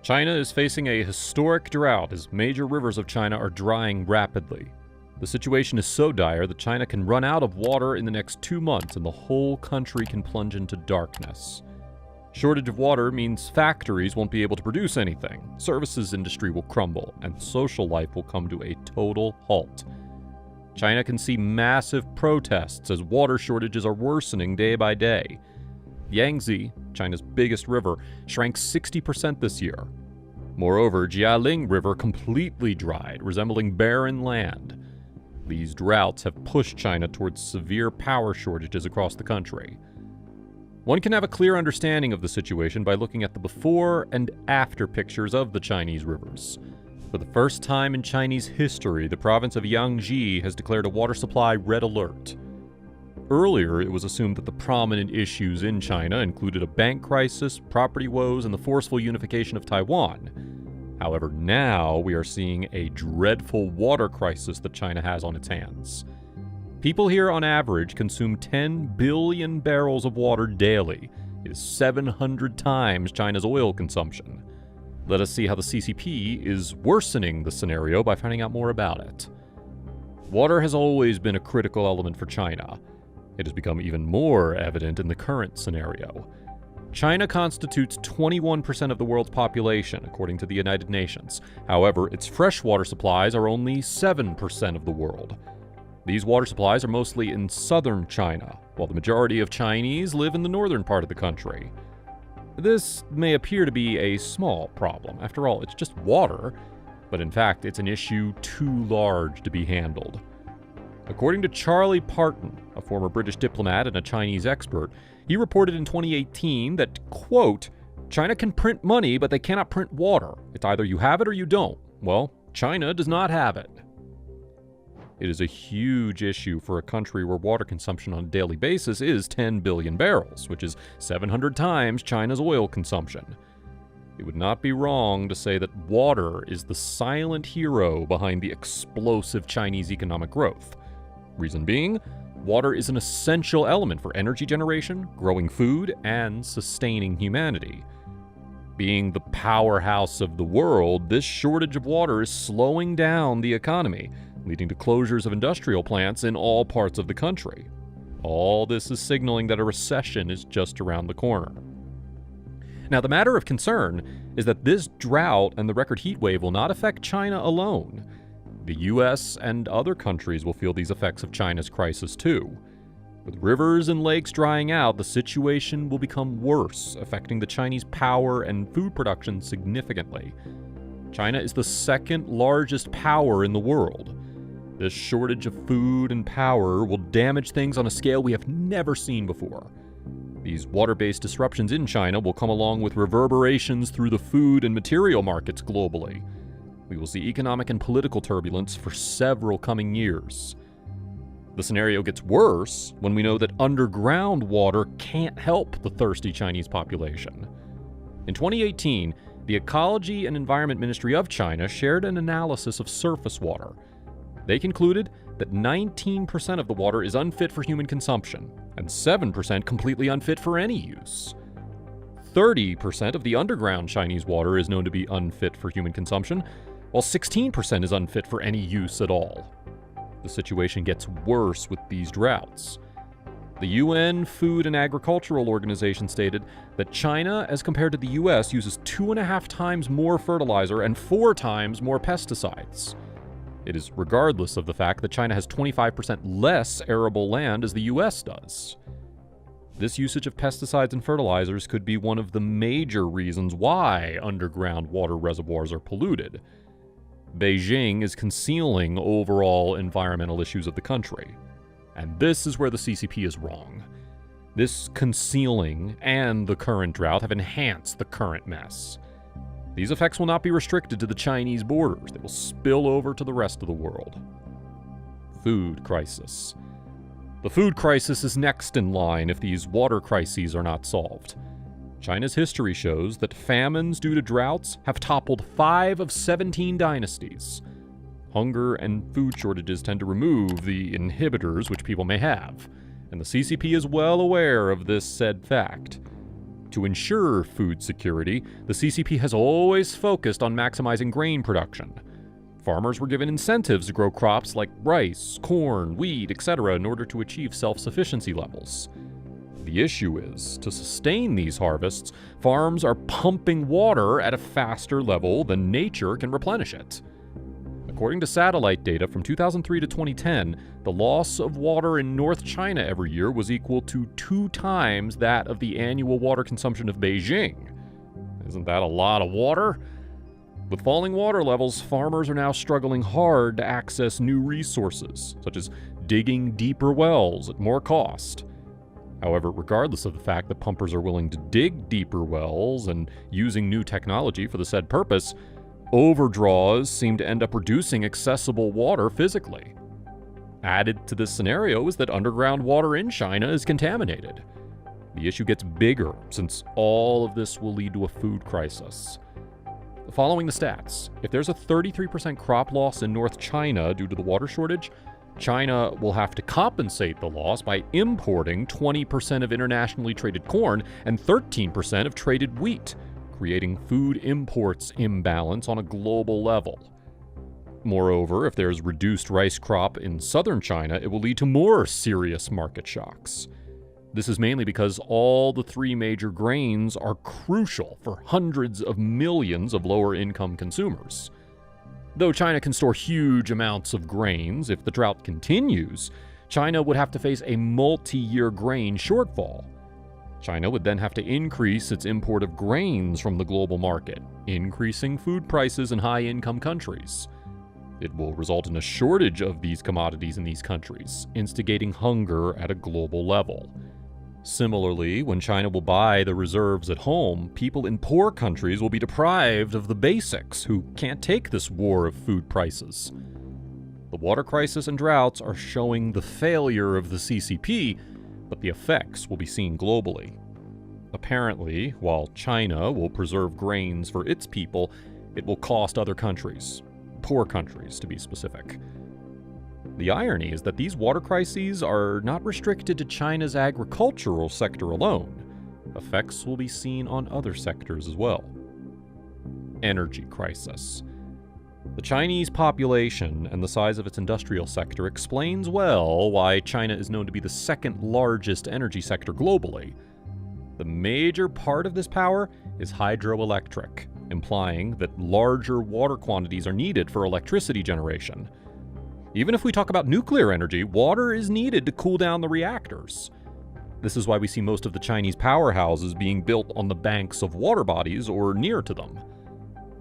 China is facing a historic drought as major rivers of China are drying rapidly. The situation is so dire that China can run out of water in the next 2 months and the whole country can plunge into darkness. Shortage of water means factories won't be able to produce anything, services industry will crumble, and social life will come to a total halt. China can see massive protests as water shortages are worsening day by day. Yangtze, China's biggest river, shrank 60% this year. Moreover, Jialing River completely dried, resembling barren land. These droughts have pushed China towards severe power shortages across the country. One can have a clear understanding of the situation by looking at the before and after pictures of the Chinese rivers. For the first time in Chinese history, the province of Yangtze has declared a water supply red alert. Earlier, it was assumed that the prominent issues in China included a bank crisis, property woes, and the forceful unification of Taiwan. However, now we are seeing a dreadful water crisis that China has on its hands. People here on average consume 10 billion barrels of water daily. It is 700 times China's oil consumption. Let us see how the CCP is worsening the scenario by finding out more about it. Water has always been a critical element for China. It has become even more evident in the current scenario. China constitutes 21% of the world's population, according to the United Nations. However, its freshwater supplies are only 7% of the world. These water supplies are mostly in southern China, while the majority of Chinese live in the northern part of the country. This may appear to be a small problem. After all, it's just water, but in fact, it's an issue too large to be handled. According to Charlie Parton, a former British diplomat and a Chinese expert, he reported in 2018 that, quote, China can print money, but they cannot print water. It's either you have it or you don't. Well, China does not have it. It is a huge issue for a country where water consumption on a daily basis is 10 billion barrels, which is 700 times China's oil consumption. It would not be wrong to say that water is the silent hero behind the explosive Chinese economic growth. Reason being, water is an essential element for energy generation, growing food, and sustaining humanity. Being the powerhouse of the world, this shortage of water is slowing down the economy, leading to closures of industrial plants in all parts of the country. All this is signaling that a recession is just around the corner. Now, the matter of concern is that this drought and the record heat wave will not affect China alone. The US and other countries will feel these effects of China's crisis too. With rivers and lakes drying out, the situation will become worse, affecting the Chinese power and food production significantly. China is the second largest power in the world. This shortage of food and power will damage things on a scale we have never seen before. These water-based disruptions in China will come along with reverberations through the food and material markets globally. We will see economic and political turbulence for several coming years. The scenario gets worse when we know that underground water can't help the thirsty Chinese population. In 2018, the Ecology and Environment Ministry of China shared an analysis of surface water. They concluded that 19% of the water is unfit for human consumption, and 7% completely unfit for any use. 30% of the underground Chinese water is known to be unfit for human consumption, while 16% is unfit for any use at all. The situation gets worse with these droughts. The UN Food and Agricultural Organization stated that China, as compared to the US, uses 2.5 times more fertilizer and 4 times more pesticides. It is regardless of the fact that China has 25% less arable land as the US does. This usage of pesticides and fertilizers could be one of the major reasons why underground water reservoirs are polluted. Beijing is concealing overall environmental issues of the country. And this is where the CCP is wrong. This concealing and the current drought have enhanced the current mess. These effects will not be restricted to the Chinese borders. They will spill over to the rest of the world. Food crisis. The food crisis is next in line if these water crises are not solved. China's history shows that famines due to droughts have toppled 5 of 17 dynasties. Hunger and food shortages tend to remove the inhibitors which people may have, and the CCP is well aware of this said fact. To ensure food security, the CCP has always focused on maximizing grain production. Farmers were given incentives to grow crops like rice, corn, wheat, etc. in order to achieve self-sufficiency levels. The issue is, to sustain these harvests, farms are pumping water at a faster level than nature can replenish it. According to satellite data from 2003 to 2010, the loss of water in North China every year was equal to 2 times that of the annual water consumption of Beijing. Isn't that a lot of water? With falling water levels, farmers are now struggling hard to access new resources, such as digging deeper wells at more cost. However, regardless of the fact that pumpers are willing to dig deeper wells and using new technology for the said purpose, overdraws seem to end up reducing accessible water physically. Added to this scenario is that underground water in China is contaminated. The issue gets bigger since all of this will lead to a food crisis. Following the stats, if there's a 33% crop loss in North China due to the water shortage, China will have to compensate the loss by importing 20% of internationally traded corn and 13% of traded wheat, creating food imports imbalance on a global level. Moreover, if there's reduced rice crop in southern China, it will lead to more serious market shocks. This is mainly because all the 3 major grains are crucial for hundreds of millions of lower-income consumers. Though China can store huge amounts of grains, if the drought continues, China would have to face a multi-year grain shortfall. China would then have to increase its import of grains from the global market, increasing food prices in high-income countries. It will result in a shortage of these commodities in these countries, instigating hunger at a global level. Similarly, when China will buy the reserves at home, people in poor countries will be deprived of the basics who can't take this war of food prices. The water crisis and droughts are showing the failure of the CCP, but the effects will be seen globally. Apparently, while China will preserve grains for its people, it will cost other countries, poor countries to be specific. The irony is that these water crises are not restricted to China's agricultural sector alone. Effects will be seen on other sectors as well. Energy crisis. The Chinese population and the size of its industrial sector explains well why China is known to be the second largest energy sector globally. The major part of this power is hydroelectric, implying that larger water quantities are needed for electricity generation. Even if we talk about nuclear energy, water is needed to cool down the reactors. This is why we see most of the Chinese powerhouses being built on the banks of water bodies or near to them.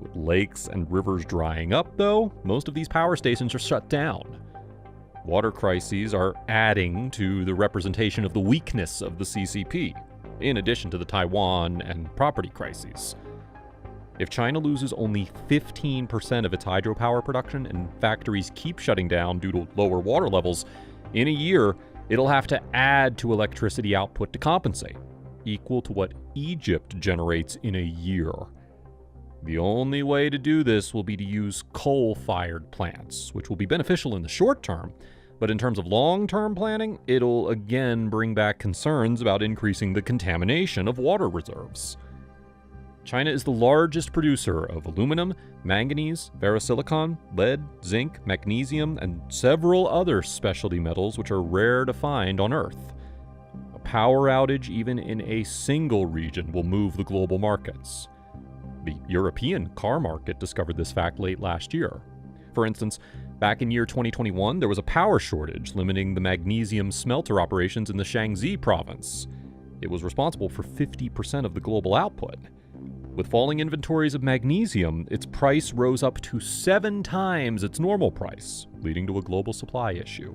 With lakes and rivers drying up, though, most of these power stations are shut down. Water crises are adding to the representation of the weakness of the CCP, in addition to the Taiwan and property crises. If China loses only 15% of its hydropower production and factories keep shutting down due to lower water levels, in a year, it'll have to add to electricity output to compensate, equal to what Egypt generates in a year. The only way to do this will be to use coal-fired plants, which will be beneficial in the short term, but in terms of long-term planning, it'll again bring back concerns about increasing the contamination of water reserves. China is the largest producer of aluminum, manganese, ferrosilicon, lead, zinc, magnesium, and several other specialty metals which are rare to find on Earth. A power outage even in a single region will move the global markets. The European car market discovered this fact late last year. For instance, back in year 2021, there was a power shortage limiting the magnesium smelter operations in the Shaanxi province. It was responsible for 50% of the global output. With falling inventories of magnesium, its price rose up to 7 times its normal price, leading to a global supply issue.